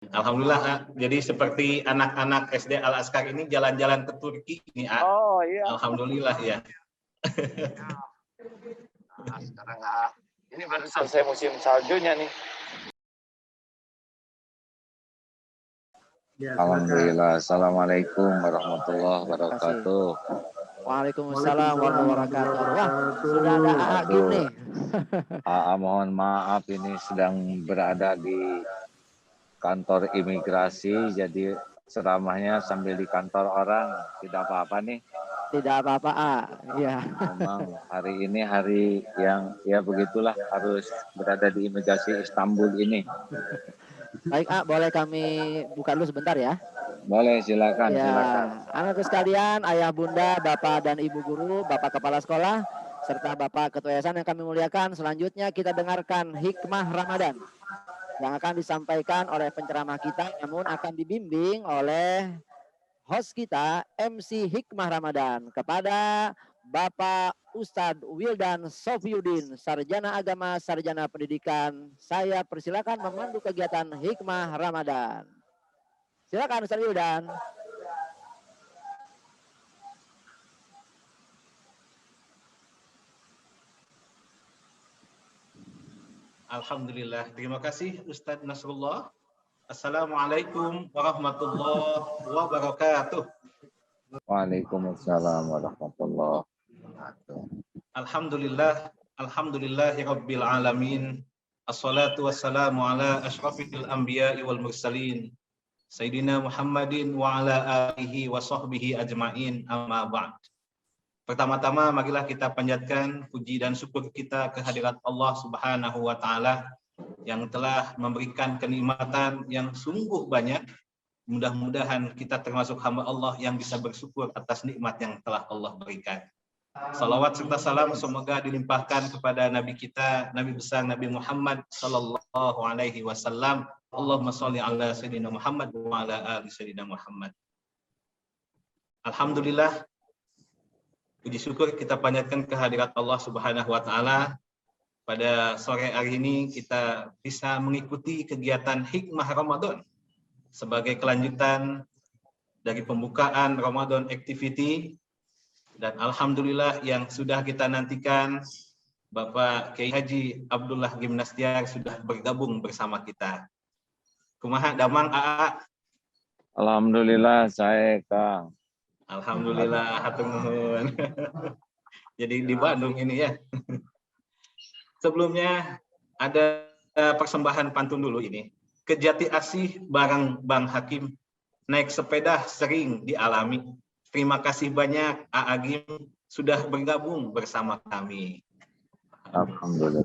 Alhamdulillah, jadi seperti anak-anak SD Al-Azkar ini jalan-jalan ke Turki ini, Oh iya. Alhamdulillah ya. Nah, sekarang ini baru selesai musim saljunya nih. Alhamdulillah. Assalamualaikum warahmatullahi wabarakatuh. Waalaikumsalam warahmatullahi wabarakatuh. Wah, sudah ada Agim nih. Mohon maaf, ini sedang berada di kantor imigrasi, jadi ceramahnya sambil di kantor orang. Tidak apa-apa nih. Tidak apa-apa, ya. Memang hari ini hari yang ya begitulah, harus berada di imigrasi Istanbul ini. Baik, boleh kami buka dulu sebentar ya? Boleh, silakan, ya, silakan. Anak-anak sekalian, ayah, bunda, bapak dan ibu guru, bapak kepala sekolah, serta bapak ketua yayasan yang kami muliakan. Selanjutnya kita dengarkan hikmah Ramadan yang akan disampaikan oleh penceramah kita, namun akan dibimbing oleh host kita, MC Hikmah Ramadan, kepada Bapak Ustadz Wildan Sofiuddin, Sarjana Agama, Sarjana Pendidikan. Saya persilakan memandu kegiatan Hikmah Ramadan. Silakan Ustadz Wildan. Alhamdulillah, terima kasih Ustadz Nasrullah. Assalamualaikum warahmatullahi wabarakatuh. Waalaikumsalam warahmatullahi wabarakatuh. Alhamdulillahirabbil alamin. Assalatu wassalamu ala asyrafil anbiya'i wal mursalin. Sayyidina Muhammadin wa ala alihi wa sahbihi ajma'in, amma ba'd. Pertama-tama marilah kita panjatkan puji dan syukur kita kehadirat Allah Subhanahu wa taala yang telah memberikan kenikmatan yang sungguh banyak. Mudah-mudahan kita termasuk hamba Allah yang bisa bersyukur atas nikmat yang telah Allah berikan. Salawat serta salam semoga dilimpahkan kepada Nabi kita, Nabi besar Nabi Muhammad sallallahu alaihi wasallam. Allahumma sholli ala sayyidina Muhammad wa ala ali sayyidina Muhammad. Alhamdulillah, puji syukur kita panjatkan kehadirat Allah Subhanahu wa taala. Pada sore hari ini kita bisa mengikuti kegiatan Hikmah Ramadan sebagai kelanjutan dari pembukaan Ramadan Activity, dan alhamdulillah yang sudah kita nantikan, Bapak Kiai Haji Abdullah Gimnastiar sudah bergabung bersama kita. Kumaha damang AA? Alhamdulillah, saya Kang. Alhamdulillah, hatur nuhun. Jadi di Bandung ini ya. Sebelumnya ada persembahan pantun dulu ini. Kejati asih barang Bang Hakim, naik sepeda sering dialami. Terima kasih banyak Agim sudah bergabung bersama kami. Alhamdulillah.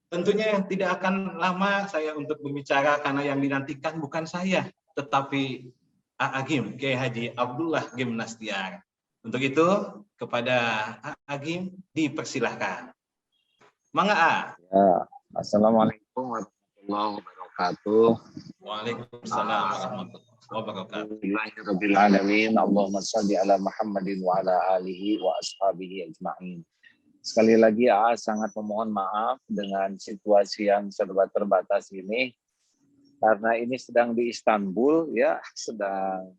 Tentunya tidak akan lama saya untuk berbicara karena yang dinantikan bukan saya, tetapi Agim, Kiai Haji Abdullah Gimnastiar. Untuk itu, kepada Agim dipersilahkan. Mangga A. Ya, Assalamualaikum warahmatullahi wabarakatuh. Waalaikumsalam warahmatullahi wabarakatuh. Alhamdulillahirabbil alamin. Allahumma shalli ala Muhammadin wa ala alihi wa ashabihi ajma'in. Sekali lagi sangat memohon maaf dengan situasi yang serba terbatas ini, karena ini sedang di Istanbul ya, sedang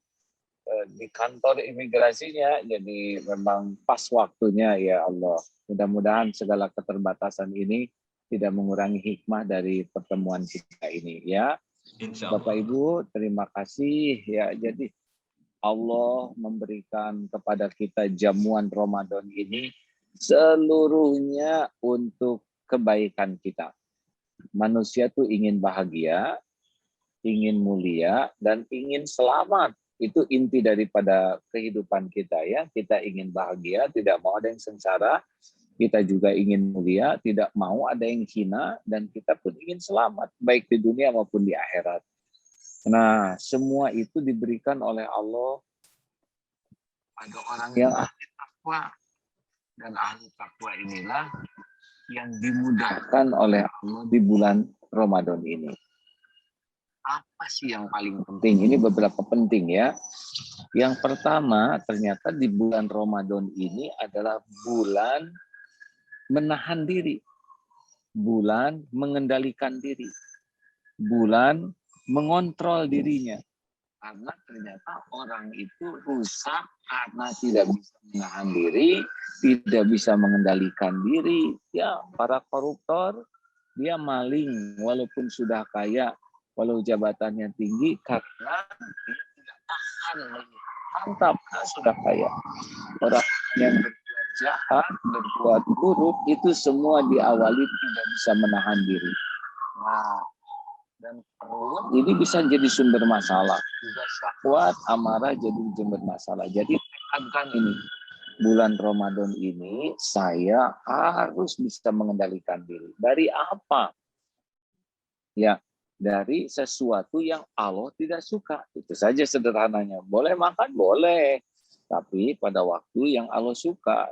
di kantor imigrasinya, jadi memang pas waktunya ya Allah. Mudah-mudahan segala keterbatasan ini tidak mengurangi hikmah dari pertemuan kita ini ya. Bapak Ibu, terima kasih ya. Jadi Allah memberikan kepada kita jamuan Ramadan ini seluruhnya untuk kebaikan kita. Manusia tuh ingin bahagia, ingin mulia, dan ingin selamat. Itu inti daripada kehidupan kita ya. Kita ingin bahagia, tidak mau ada yang sengsara. Kita juga ingin mulia, tidak mau ada yang hina, dan kita pun ingin selamat, baik di dunia maupun di akhirat. Nah, semua itu diberikan oleh Allah pada orang yang ahli takwa. Dan ahli takwa inilah yang dimudahkan oleh Allah di bulan Ramadan ini. Apa sih yang paling penting? Ini beberapa penting ya. Yang pertama, ternyata di bulan Ramadan ini adalah bulan menahan diri, bulan mengendalikan diri. bulan mengontrol dirinya. Karena ternyata orang itu rusak karena tidak bisa menahan diri, tidak bisa mengendalikan diri. Ya, para koruptor, dia maling walaupun sudah kaya, walau jabatannya tinggi, karena dia tidak tahan mantap, sudah kaya. Orang yang berbuat jahat, berbuat buruk, itu semua diawali tidak bisa menahan diri. Nah, dan perut ini bisa jadi sumber masalah. Juga syahwat, amarah jadi sumber masalah. Jadi tekadkan ini. Bulan Ramadan ini saya harus bisa mengendalikan diri. Dari apa? Ya, dari sesuatu yang Allah tidak suka. Itu saja sederhananya. Boleh makan? Boleh. Tapi pada waktu yang Allah suka.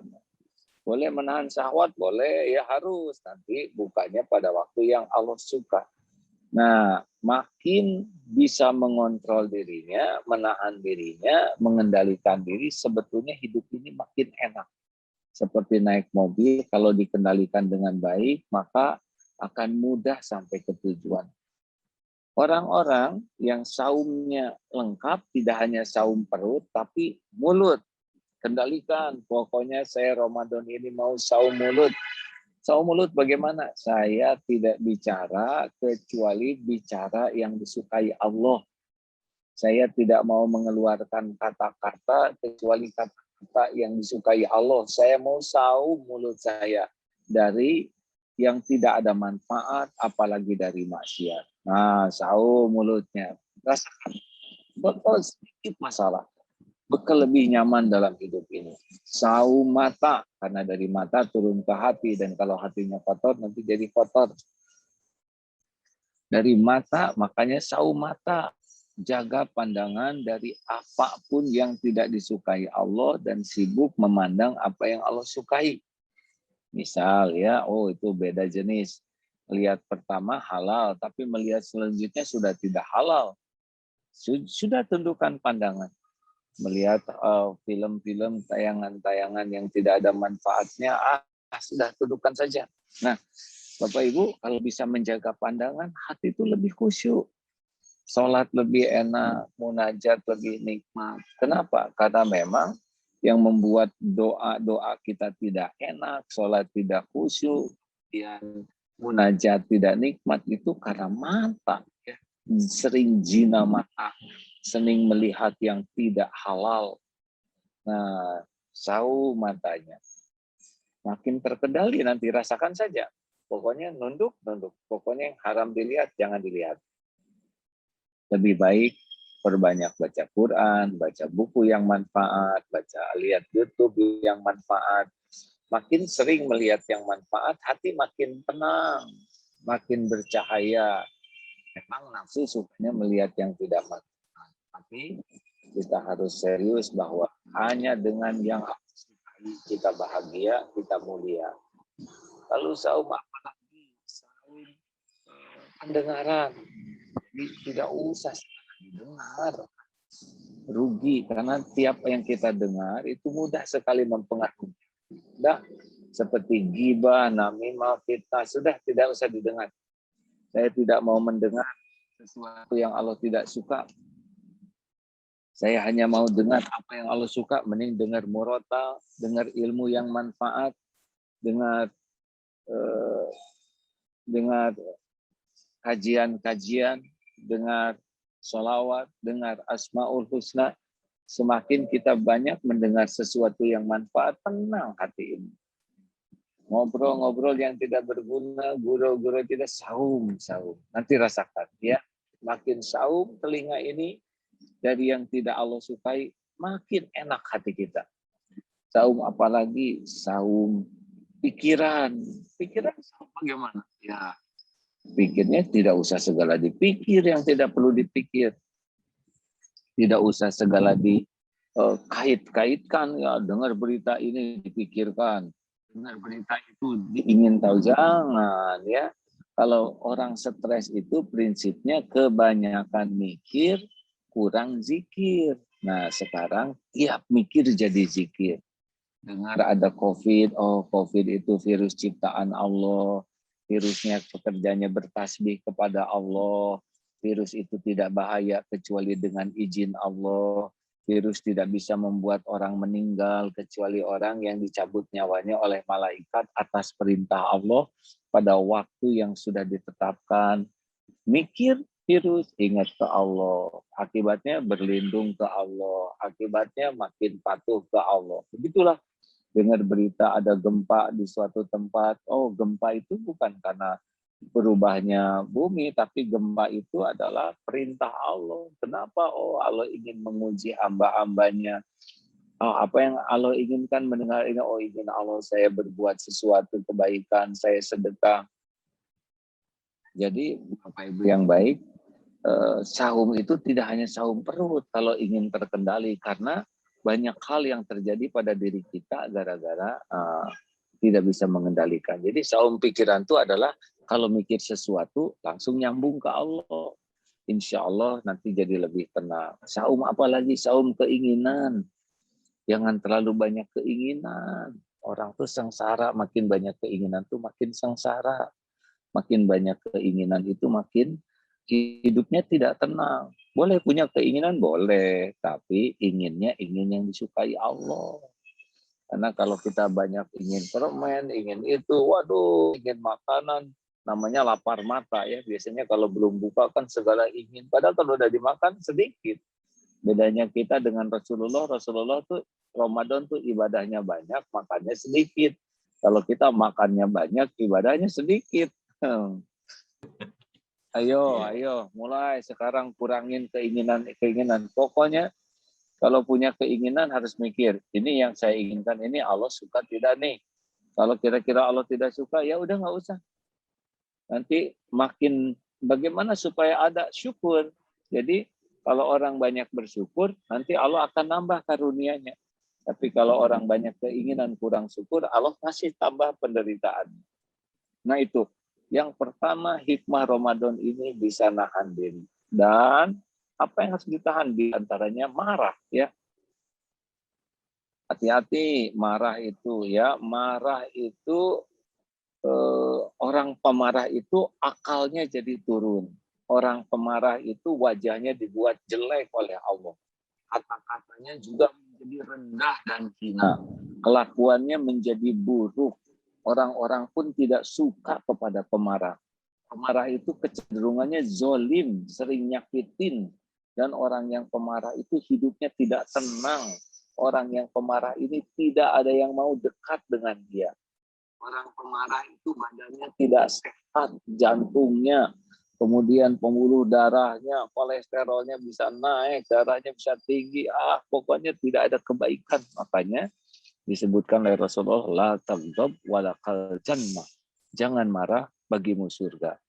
Boleh menahan syahwat? Boleh. Ya harus. Nanti bukanya pada waktu yang Allah suka. Nah, makin bisa mengontrol dirinya, menahan dirinya, mengendalikan diri, sebetulnya hidup ini makin enak. Seperti naik mobil, kalau dikendalikan dengan baik, maka akan mudah sampai ke tujuan. Orang-orang yang saumnya lengkap, tidak hanya saum perut, tapi mulut. Kendalikan, pokoknya saya Ramadan ini mau saum mulut. Saum mulut bagaimana? Saya tidak bicara kecuali bicara yang disukai Allah. Saya tidak mau mengeluarkan kata-kata kecuali kata-kata yang disukai Allah. Saya mau saum mulut saya dari yang tidak ada manfaat, apalagi dari maksiat. Nah, saum mulutnya. Rasakan. Betul sedikit masalah. Bekal lebih nyaman dalam hidup ini. Saum mata, karena dari mata turun ke hati, dan kalau hatinya kotor nanti jadi kotor. Dari mata, makanya saum mata. Jaga pandangan dari apapun yang tidak disukai Allah dan sibuk memandang apa yang Allah sukai. Misal ya, oh itu beda jenis. Lihat pertama halal, tapi melihat selanjutnya sudah tidak halal. Sudah tundukkan pandangan. Melihat film-film, tayangan-tayangan yang tidak ada manfaatnya, sudah tundukkan saja. Nah, Bapak Ibu, kalau bisa menjaga pandangan, hati itu lebih khusyuk. Sholat lebih enak, munajat lebih nikmat. Kenapa? Karena memang yang membuat doa-doa kita tidak enak, sholat tidak khusyuk, yang munajat tidak nikmat, itu karena mata. Ya. Sering zina mata, sering melihat yang tidak halal. Nah, saum matanya. Makin terkendali nanti, rasakan saja. Pokoknya nunduk. Pokoknya yang haram dilihat, jangan dilihat. Lebih baik perbanyak baca Quran, baca buku yang manfaat, lihat YouTube yang manfaat. Makin sering melihat yang manfaat, hati makin tenang, makin bercahaya. Memang nafsu sukanya melihat yang tidak manfaat. Tapi kita harus serius bahwa hanya dengan yang kita bahagia, kita mulia. Lalu saum apa lagi? Saum pendengaran. Jadi tidak usah dengar. Rugi, karena tiap yang kita dengar itu mudah sekali mempengaruhi. Sudah seperti ghibah, namimah, fitnah, sudah tidak usah didengar. Saya tidak mau mendengar sesuatu yang Allah tidak suka. Saya hanya mau dengar apa yang Allah suka, mending dengar murotal, dengar ilmu yang manfaat, dengar kajian-kajian, dengar sholawat, dengar asmaul husna. Semakin kita banyak mendengar sesuatu yang manfaat, tenang hati ini. Ngobrol-ngobrol yang tidak berguna, guru-guru tidak, saum. Nanti rasakan ya. Makin saum telinga ini dari yang tidak Allah sukai, makin enak hati kita. Saum apalagi? Saum pikiran. Pikiran saum bagaimana? Ya, pikirnya tidak usah segala dipikir yang tidak perlu dipikir. Tidak usah segala dikait-kaitkan. Ya, dengar berita ini dipikirkan. Dengar berita itu ingin tahu, jangan ya. Kalau orang stres itu prinsipnya kebanyakan mikir, kurang zikir. Nah sekarang tiap mikir jadi zikir. Dengar ada COVID, oh COVID itu virus ciptaan Allah. virusnya pekerjaannya bertasbih kepada Allah, virus itu tidak bahaya kecuali dengan izin Allah, virus tidak bisa membuat orang meninggal kecuali orang yang dicabut nyawanya oleh malaikat atas perintah Allah pada waktu yang sudah ditetapkan. Mikir virus, ingat ke Allah. Akibatnya berlindung ke Allah. Akibatnya makin patuh ke Allah. Begitulah. Dengar berita ada gempa di suatu tempat. Oh, gempa itu bukan karena berubahnya bumi, tapi gempa itu adalah perintah Allah. Kenapa? Oh, Allah ingin menguji hamba-hambanya. Oh, apa yang Allah inginkan mendengar ini? Oh, ingin Allah saya berbuat sesuatu kebaikan, saya sedekah. Jadi, Bapak Ibu yang baik, sahum itu tidak hanya sahum perut kalau ingin terkendali, karena banyak hal yang terjadi pada diri kita gara-gara tidak bisa mengendalikan. Jadi sahum pikiran itu adalah kalau mikir sesuatu langsung nyambung ke Allah. Insya Allah nanti jadi lebih tenang. Sahum apalagi? Sahum keinginan. Jangan terlalu banyak keinginan. Orang tuh sengsara, makin banyak keinginan tuh makin sengsara. Makin banyak keinginan itu makin hidupnya tidak tenang. Boleh punya keinginan, boleh. Tapi inginnya ingin yang disukai Allah. Karena kalau kita banyak ingin permen, ingin itu, waduh, ingin makanan, namanya lapar mata ya. Biasanya kalau belum buka kan segala ingin. Padahal kalau udah dimakan sedikit. Bedanya kita dengan Rasulullah tuh Ramadan tuh ibadahnya banyak, makannya sedikit. Kalau kita makannya banyak, ibadahnya sedikit. Ayo, mulai sekarang kurangin keinginan. Pokoknya kalau punya keinginan harus mikir, ini yang saya inginkan, ini Allah suka tidak nih. Kalau kira-kira Allah tidak suka, ya udah nggak usah. Nanti makin bagaimana supaya ada syukur. Jadi kalau orang banyak bersyukur, nanti Allah akan nambah karunia-Nya. Tapi kalau orang banyak keinginan kurang syukur, Allah masih tambah penderitaan. Nah itu. Yang pertama, hikmah Ramadan ini bisa nahan diri. Dan apa yang harus ditahan? Di antaranya marah, ya. Hati-hati marah itu, ya. Marah itu, orang pemarah itu akalnya jadi turun. Orang pemarah itu wajahnya dibuat jelek oleh Allah. Kata-katanya juga menjadi rendah dan hina. Kelakuannya menjadi buruk. Orang-orang pun tidak suka kepada pemarah. Pemarah itu kecenderungannya zolim, sering nyakitin. Dan orang yang pemarah itu hidupnya tidak tenang. Orang yang pemarah ini tidak ada yang mau dekat dengan dia. Orang pemarah itu badannya tidak sehat, jantungnya, kemudian pembuluh darahnya, kolesterolnya bisa naik, darahnya bisa tinggi. Pokoknya tidak ada kebaikan. Makanya disebutkan oleh Rasulullah, la taghdab walakal jannah. Jangan marah, bagimu surga.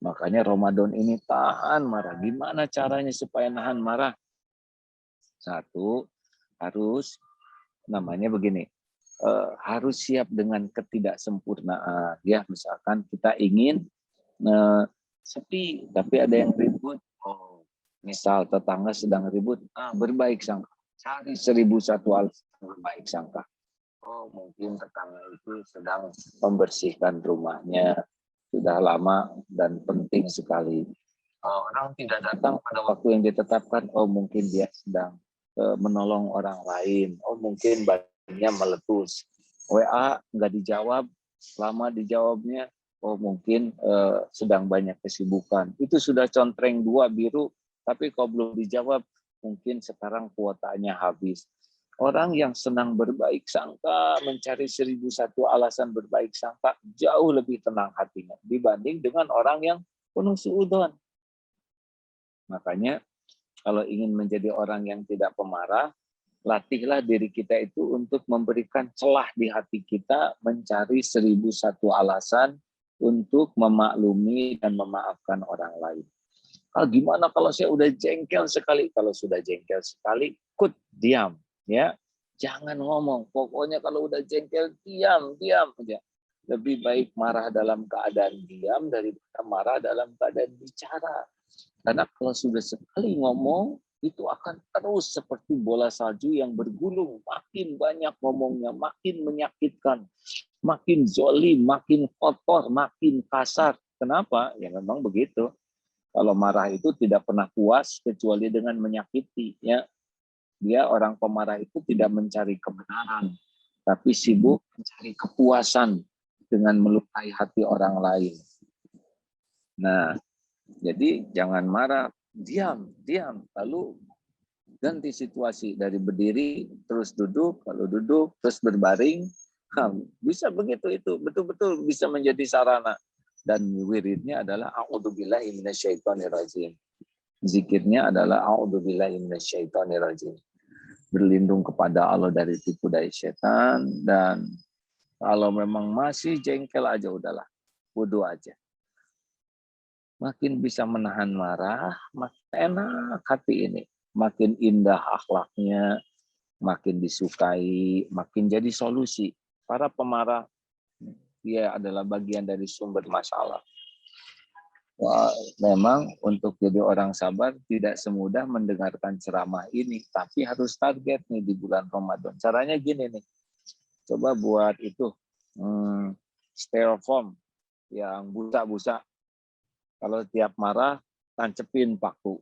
Makanya Ramadan ini tahan marah. Gimana caranya supaya nahan marah? Satu, harus namanya begini. Harus siap dengan ketidaksempurnaan. Ya, misalkan kita ingin sepi, tapi ada yang ribut. Oh, misal tetangga sedang ribut, berbaik sangka. Cari 1001 alasan berbaik sangka. Oh, mungkin tetangga itu sedang membersihkan rumahnya. Sudah lama dan penting sekali. Orang tidak datang pada waktu yang ditetapkan. Oh, mungkin dia sedang menolong orang lain. Oh, mungkin badannya meletus. WA nggak dijawab, lama dijawabnya. Oh, mungkin sedang banyak kesibukan. Itu sudah contreng 2 biru, tapi kalau belum dijawab, mungkin sekarang kuotanya habis. Orang yang senang berbaik sangka, mencari 1001 alasan berbaik sangka, jauh lebih tenang hatinya dibanding dengan orang yang penuh suudzon. Makanya kalau ingin menjadi orang yang tidak pemarah, latihlah diri kita itu untuk memberikan celah di hati kita, mencari 1001 alasan untuk memaklumi dan memaafkan orang lain. Gimana kalau saya udah jengkel sekali? Kalau sudah jengkel sekali, diam. Ya, jangan ngomong. Pokoknya kalau udah jengkel, diam aja. Lebih baik marah dalam keadaan diam daripada marah dalam keadaan bicara. Karena kalau sudah sekali ngomong, itu akan terus seperti bola salju yang bergulung, makin banyak ngomongnya, makin menyakitkan, makin zolim, makin kotor, makin kasar. Kenapa? Ya memang begitu. Kalau marah itu tidak pernah puas kecuali dengan menyakiti. Ya, dia orang pemarah itu tidak mencari kebenaran, tapi sibuk mencari kepuasan dengan melukai hati orang lain. Nah, jadi jangan marah, diam, lalu ganti situasi dari berdiri terus duduk, lalu duduk terus berbaring. Bisa begitu, itu betul-betul bisa menjadi sarana. Dan wiridnya adalah a'udzubillahi minasyaitonirrajim. Zikirnya adalah a'udzubillahi minasyaitonirrajim. Berlindung kepada Allah dari tipu daya setan, dan kalau memang masih jengkel aja udahlah, wudu aja. Makin bisa menahan marah, makin enak hati ini. Makin indah akhlaknya, makin disukai, makin jadi solusi. Para pemarah, dia adalah bagian dari sumber masalah. Wah, memang untuk jadi orang sabar tidak semudah mendengarkan ceramah ini, tapi harus target nih di bulan Ramadan. Caranya gini nih, coba buat itu styrofoam yang busa-busa. Kalau tiap marah, tancepin paku.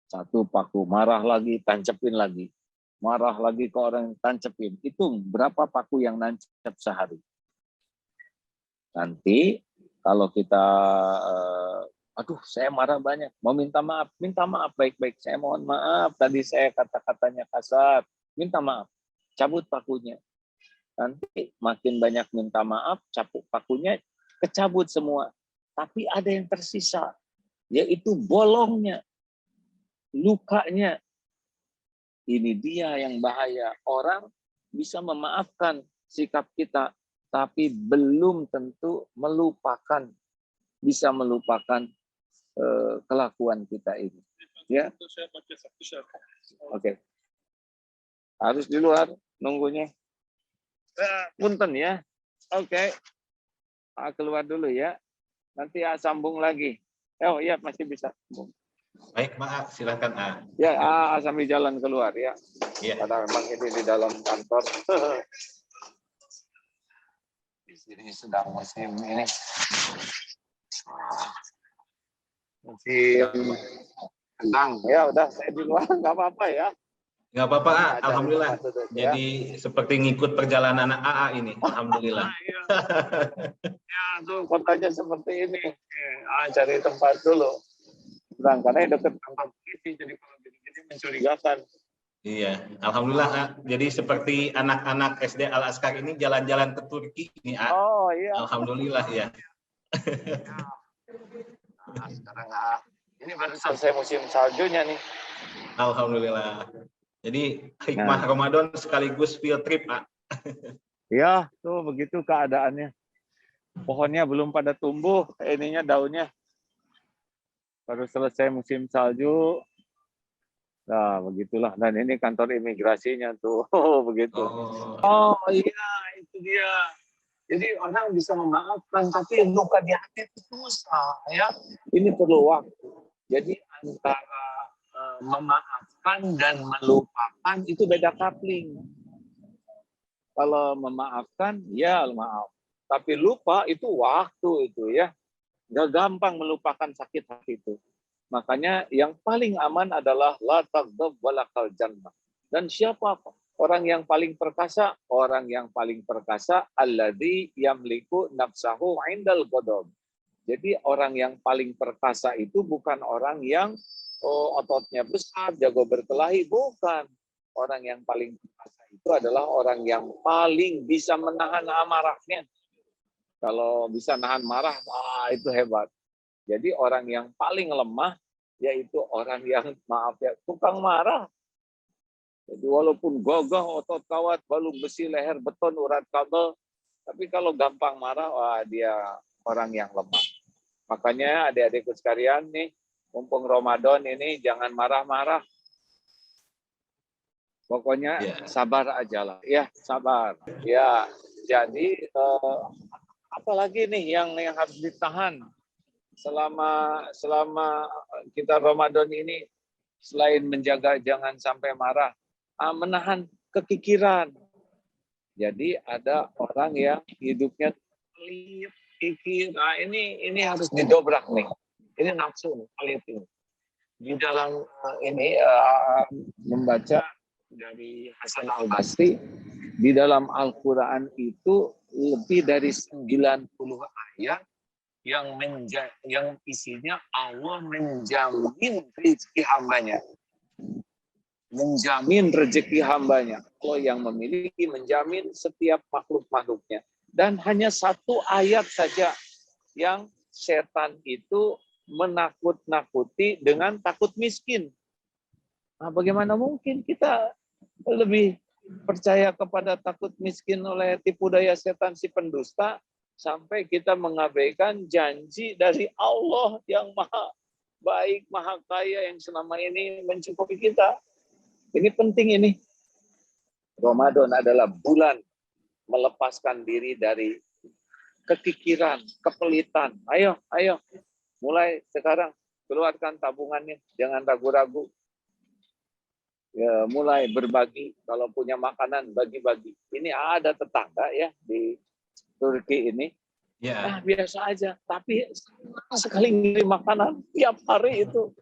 Satu paku, marah lagi, tancepin lagi. Marah lagi ke orang, tancepin. Hitung berapa paku yang nancep sehari. Nanti kalau kita, aduh saya marah banyak, mau minta maaf baik-baik. Saya mohon maaf, tadi saya kata-katanya kasar. Minta maaf, cabut pakunya. Nanti makin banyak minta maaf, cabut pakunya, kecabut semua. Tapi ada yang tersisa, yaitu bolongnya, lukanya. Ini dia yang bahaya. Orang bisa memaafkan sikap kita, tapi belum tentu bisa melupakan kelakuan kita ini. Ya. Oke. Harus di luar nunggunya. Punten ya. Oke. Keluar dulu ya. Nanti sambung lagi. Oh iya, masih bisa. Baik, Pak, silakan A. Ya, sambil jalan keluar ya. Iya. Karena memang ini di dalam kantor. Di sini sedang musim ini. Musim sedang. Ya udah, saya di luar, nggak apa-apa ya. Nggak apa-apa, A. Alhamdulillah. Jadi seperti ngikut perjalanan AA ini. Alhamdulillah. Ya, tuh kotanya seperti ini. Cari tempat dulu. Karena dekat kantor polisi, jadi kalau gini-gini mencurigakan. Iya, alhamdulillah. A. Jadi seperti anak-anak SD Al Azkar ini jalan-jalan ke Turki ini. A. Oh iya. Alhamdulillah ya. Sekarang ini baru selesai musim saljunya nih. Alhamdulillah. Jadi hikmah Ramadan sekaligus field trip, A. Ya, tuh begitu keadaannya. Pohonnya belum pada tumbuh, ininya daunnya. Baru selesai musim salju. Nah, begitulah. Dan ini kantor imigrasinya tuh. Begitu. Oh iya, itu dia. Jadi orang bisa memaafkan, tapi luka di hati itu susah. Ya. Ini perlu waktu. Jadi antara memaafkan dan melupakan itu beda coupling. Kalau memaafkan, ya maaf. Tapi lupa itu waktu itu ya. Nggak gampang melupakan sakit hati itu. Makanya yang paling aman adalah la taghdab walakal jannah. Dan siapa orang yang paling perkasa? Orang yang paling perkasa alladzi yamliku nafsahu indal ghadab. Jadi orang yang paling perkasa itu bukan orang yang ototnya besar, jago berkelahi, bukan. Orang yang paling perkasa itu adalah orang yang paling bisa menahan amarahnya. Kalau bisa nahan marah, itu hebat. Jadi orang yang paling lemah, yaitu orang yang, maaf ya, tukang marah. Jadi walaupun gagah, otot kawat, balung besi, leher beton, urat kabel, tapi kalau gampang marah, dia orang yang lemah. Makanya adik-adikku sekalian nih, mumpung Ramadan ini jangan marah-marah. Pokoknya sabar aja lah. Ya, sabar. Ya, jadi apalagi nih yang harus ditahan selama kita Ramadan ini. Selain menjaga jangan sampai marah, menahan kekikiran. Jadi ada orang yang hidupnya pelit, kikir. Nah, ini harus didobrak nih. Ini nafsu pelit ini. Di dalam ini membaca dari Hasan Al-Basri, di dalam Al-Quran itu lebih dari 90 ayat yang isinya Allah menjamin rezeki hambanya. Menjamin rezeki hambanya. Allah yang memiliki, menjamin setiap makhluk-makhluknya. Dan hanya satu ayat saja yang setan itu menakut-nakuti dengan takut miskin. Nah, bagaimana mungkin kita lebih percaya kepada takut miskin oleh tipu daya setan si pendusta, sampai kita mengabaikan janji dari Allah yang maha baik, maha kaya, yang selama ini mencukupi kita. Ini penting ini. Ramadan adalah bulan melepaskan diri dari kekikiran, kepelitan. Ayo, mulai sekarang keluarkan tabungannya, jangan ragu-ragu. Ya, mulai berbagi, kalau punya makanan bagi-bagi. Ini ada tetangga ya di Turki ini. Ya. Biasa aja, tapi sekali ngirim makanan tiap hari itu.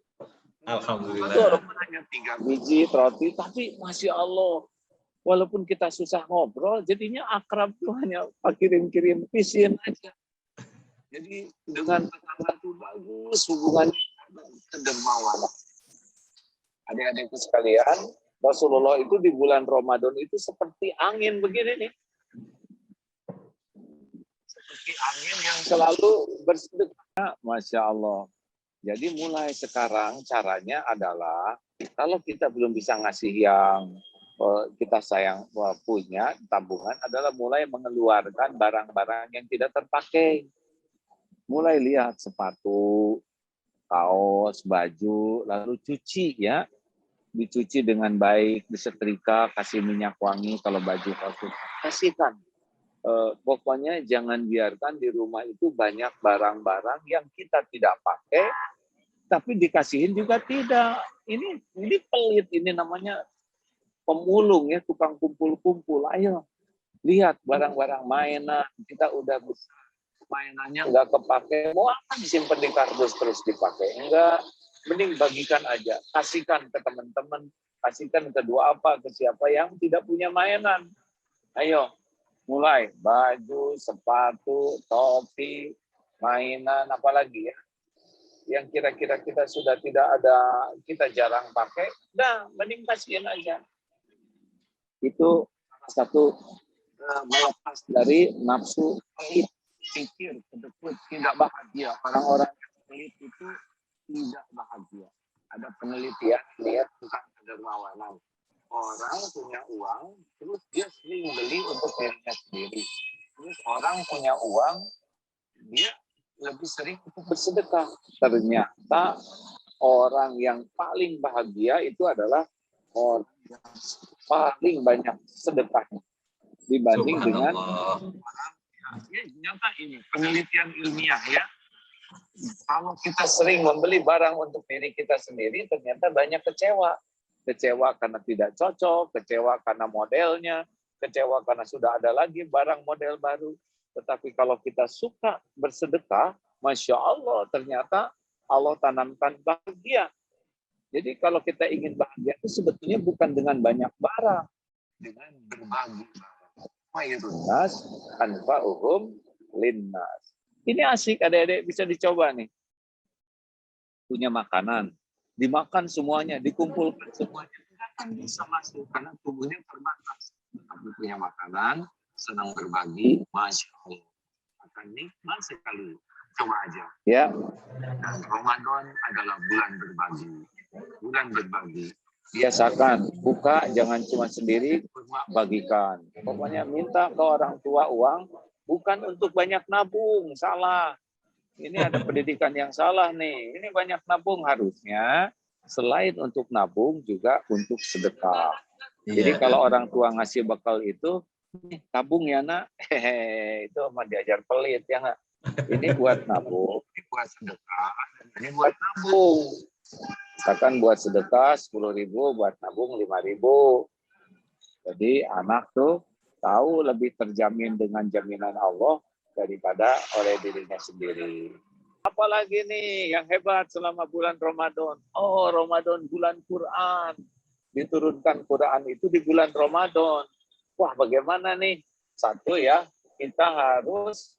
Alhamdulillah. Itu orang hanya 3 biji roti, tapi Masya Allah, walaupun kita susah ngobrol, jadinya akrab tuh hanya kirim-kirim pisin aja. Jadi dengan tetangga itu bagus hubungannya, kedermawan. Adik-adikku sekalian, Rasulullah itu di bulan Ramadan itu seperti angin begini nih. Seperti angin yang selalu bersedekah. Masya Allah. Jadi mulai sekarang caranya adalah, kalau kita belum bisa ngasih yang kita sayang punya tabungan, adalah mulai mengeluarkan barang-barang yang tidak terpakai. Mulai lihat sepatu, kaos, baju, lalu cuci ya. Dicuci dengan baik, disetrika, kasih minyak wangi kalau baju kaos. Kasihkan. Pokoknya jangan biarkan di rumah itu banyak barang-barang yang kita tidak pakai, tapi dikasihin juga tidak. Ini pelit, ini namanya pemulung ya, tukang kumpul-kumpul. Ayo, lihat barang-barang mainan, kita udah besar, mainannya nggak kepake, mau apa disimpan di kardus terus dipakai? Enggak, mending bagikan aja, kasihkan ke teman-teman, kasihkan ke ke siapa yang tidak punya mainan. Ayo, mulai baju, sepatu, topi, mainan, apalagi ya, yang kira-kira kita sudah tidak ada, kita jarang pakai, dah mending kasihin aja. Itu satu, melepas dari nafsu pelit, pikir, kedekut, tidak bahagia. Orang-orang yang pelit itu tidak bahagia. Ada penelitian, lihat tentang kedermawanan. Orang punya uang, terus dia sering beli untuk dirinya sendiri. Terus orang punya uang, dia lebih sering untuk bersedekah. Ternyata orang yang paling bahagia itu adalah orang yang paling banyak sedekahnya dibanding dengan orang. Ya, nyata ini penelitian ilmiah ya. Kalau kita sering membeli barang untuk diri kita sendiri, ternyata banyak kecewa. Kecewa karena tidak cocok, kecewa karena modelnya, kecewa karena sudah ada lagi barang model baru. Tetapi kalau kita suka bersedekah, Masya Allah, ternyata Allah tanamkan bahagia. Jadi kalau kita ingin bahagia itu sebetulnya bukan dengan banyak barang, dengan berbagi barang. Mayrunas anfa'uhum linnas. Ini asik, adik-adik bisa dicoba nih. Punya makanan, dimakan semuanya, dikumpulkan semuanya, tidak akan bisa masuk karena tubuhnya terbatas. Tapi punya makanan, senang berbagi, Masya Allah, akan nikmat sekali. Coba aja. Ya. Dan Ramadan adalah bulan berbagi. Bulan berbagi. Biasakan, buka jangan cuma sendiri, bagikan. Pokoknya minta ke orang tua uang, bukan untuk banyak nabung, salah. Ini ada pendidikan yang salah nih. Ini banyak nabung, harusnya selain untuk nabung juga untuk sedekah. Jadi kalau orang tua ngasih bekal itu, tabung ya nak, itu mah diajar pelit ya nggak. Ini buat nabung, ini buat sedekah, ini buat nabung. Misalkan buat sedekah 10.000, buat nabung 5.000. Jadi anak tuh tahu lebih terjamin dengan jaminan Allah daripada oleh dirinya sendiri. Apalagi nih yang hebat selama bulan Ramadan. Oh, Ramadan bulan Quran. Diturunkan Quran itu di bulan Ramadan. Wah, bagaimana nih? Satu ya, kita harus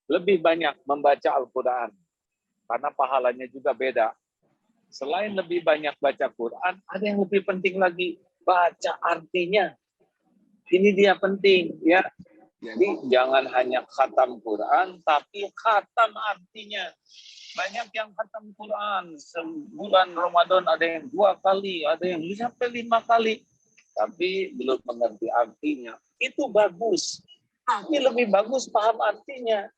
lebih banyak membaca Al-Quran. Karena pahalanya juga beda. Selain lebih banyak baca Quran, ada yang lebih penting lagi, baca artinya. Ini dia penting, ya. Jadi jangan hanya khatam Quran, tapi khatam artinya. Banyak yang khatam Quran, sebulan Ramadan ada yang 2 kali, ada yang sampai 5 kali. Tapi belum mengerti artinya. Itu bagus. Tapi lebih bagus paham artinya.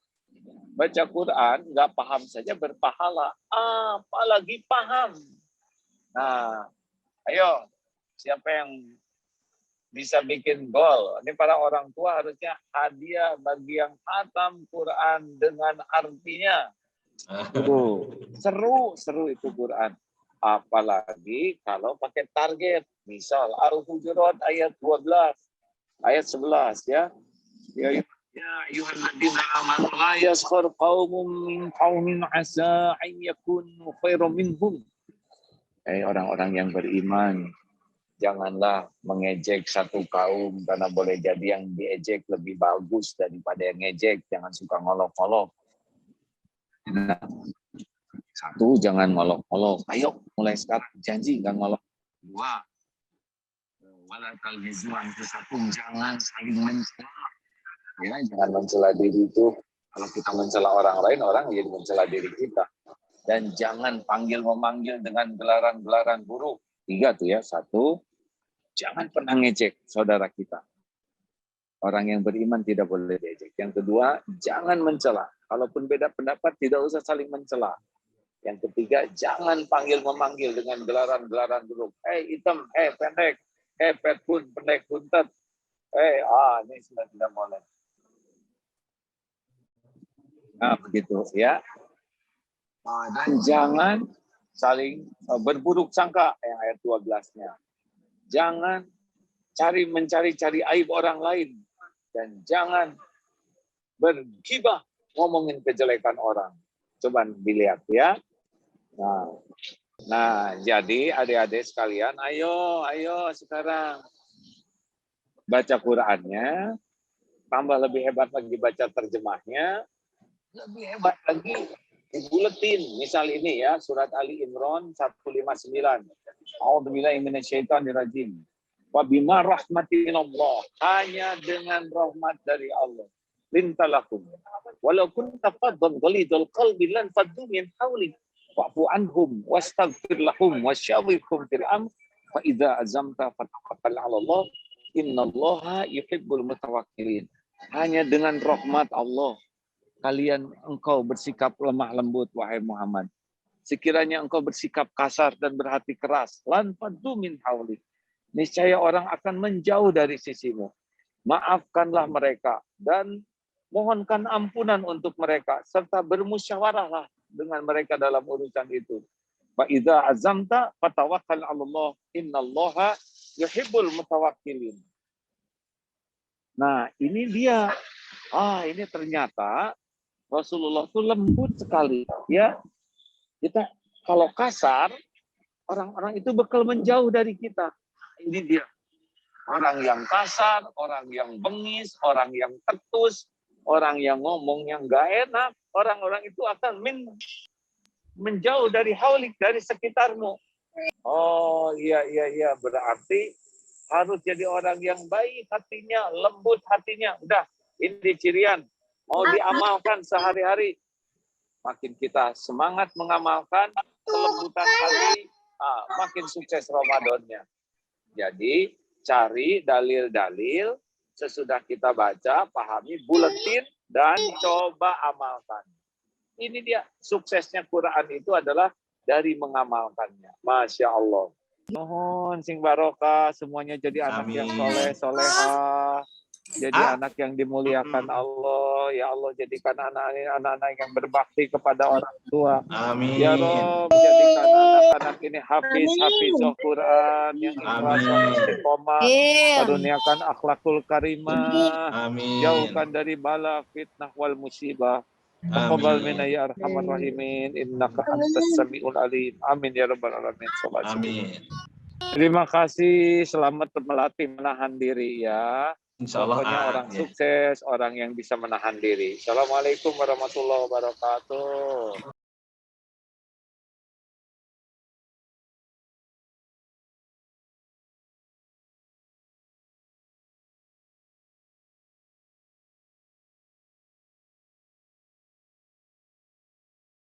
Baca Quran, nggak paham saja berpahala. Apalagi paham. Nah, ayo, siapa yang bisa bikin gol? Ini para orang tua harusnya hadiah bagi yang khatam Quran dengan artinya. Seru itu Quran. Apalagi kalau pakai target. Misal, Al-Hujurat ayat 12, ayat 11 ya. Ya ayyuhalladzina amanu la yaskhar qaumun min qaumin asa an yakunu khairan minhum. Orang-orang yang beriman, janganlah mengejek satu kaum karena boleh jadi yang diejek lebih bagus daripada yang ngejek. Jangan suka ngolok-ngolok. Nah, satu, jangan ngolok-ngolok. Ayo mulai sekarang janji nggak ngolok. Dua, wala talmizu anfusakum, jangan saling mencela. Ya, jangan mencela diri itu. Kalau kita mencela orang lain, orang jadi mencela diri kita. Dan jangan panggil-memanggil dengan gelaran-gelaran buruk. 3 tuh ya. 1, jangan pernah ngejek saudara kita. Orang yang beriman tidak boleh diejek. Yang kedua, jangan mencela. Kalaupun beda pendapat, tidak usah saling mencela. Yang ketiga, jangan panggil-memanggil dengan gelaran-gelaran buruk. Hitam, pendek, petpun, pendek, buntet. Ini sudah tidak boleh. Nah, begitu ya. Dan jangan saling berburuk sangka yang ayat 12-nya. Jangan mencari-cari aib orang lain. Dan jangan bergibah ngomongin kejelekan orang. Coba dilihat ya. Nah, jadi adik-adik sekalian, ayo sekarang baca Qur'annya, tambah lebih hebat lagi baca terjemahnya, lebih hebat lagi dibuletin. Misal ini ya, surat Ali Imran 159. A'udzubillahi minasyaitonirrajim. Wa bima rahmatin Allah, hanya dengan rahmat dari Allah. Lintalakum. Walau kunta faddan ghalidul qalbi lan faddu min hawlik. Wa'fu anhum wastaghfir lahum wasyawirhum fil amr fa idza azamta fatawakkal 'ala Allah innallaha yuhibbul mutawakkilin. Hanya dengan rahmat Allah engkau bersikap lemah lembut, wahai Muhammad. Sekiranya engkau bersikap kasar dan berhati keras, lan faddu min hawlik, niscaya orang akan menjauh dari sisimu. Maafkanlah mereka dan mohonkan ampunan untuk mereka, serta bermusyawarahlah dengan mereka dalam urusan itu. Fa idza azamta fatawakkal 'ala Allah innallaha yuhibbul mutawakkilin. Nah, ini dia. Ini ternyata Rasulullah itu lembut sekali, ya. Kita kalau kasar, orang-orang itu bakal menjauh dari kita. Ini dia. Orang yang kasar, orang yang bengis, orang yang ketus, orang yang ngomong yang gak enak, orang-orang itu akan menjauh dari haulik, dari sekitarmu. Oh iya, berarti harus jadi orang yang baik hatinya, lembut hatinya. Udah, ini cirian. Mau diamalkan sehari-hari. Makin kita semangat mengamalkan kelembutan hati, makin sukses Ramadannya. Jadi cari dalil-dalil, sesudah kita baca, pahami, buletin, dan coba amalkan. Ini dia, suksesnya Quran itu adalah dari mengamalkannya. Masya Allah. Mohon sing barokah, semuanya jadi anak yang soleh-solehah. Jadi anak yang dimuliakan Allah. Ya Allah, jadikan anak-anak yang berbakti kepada orang tua. Amin. Ya Rob, jadikan anak anak ini hafiz Quran yang ikhlas dan Amin. istiqomah, karuniakan akhlakul karimah, Amin. jauhkan dari bala, fitnah wal musibah. Taqabbal minna ya arhamar rahimin, innaka antas samiul alim. Amin ya rabbal alamin. Amin. Terima kasih, selamat melatih menahan diri ya. Insyaallah. Pokoknya orang Ya. sukses, orang yang bisa menahan diri. Assalamualaikum warahmatullahi wabarakatuh.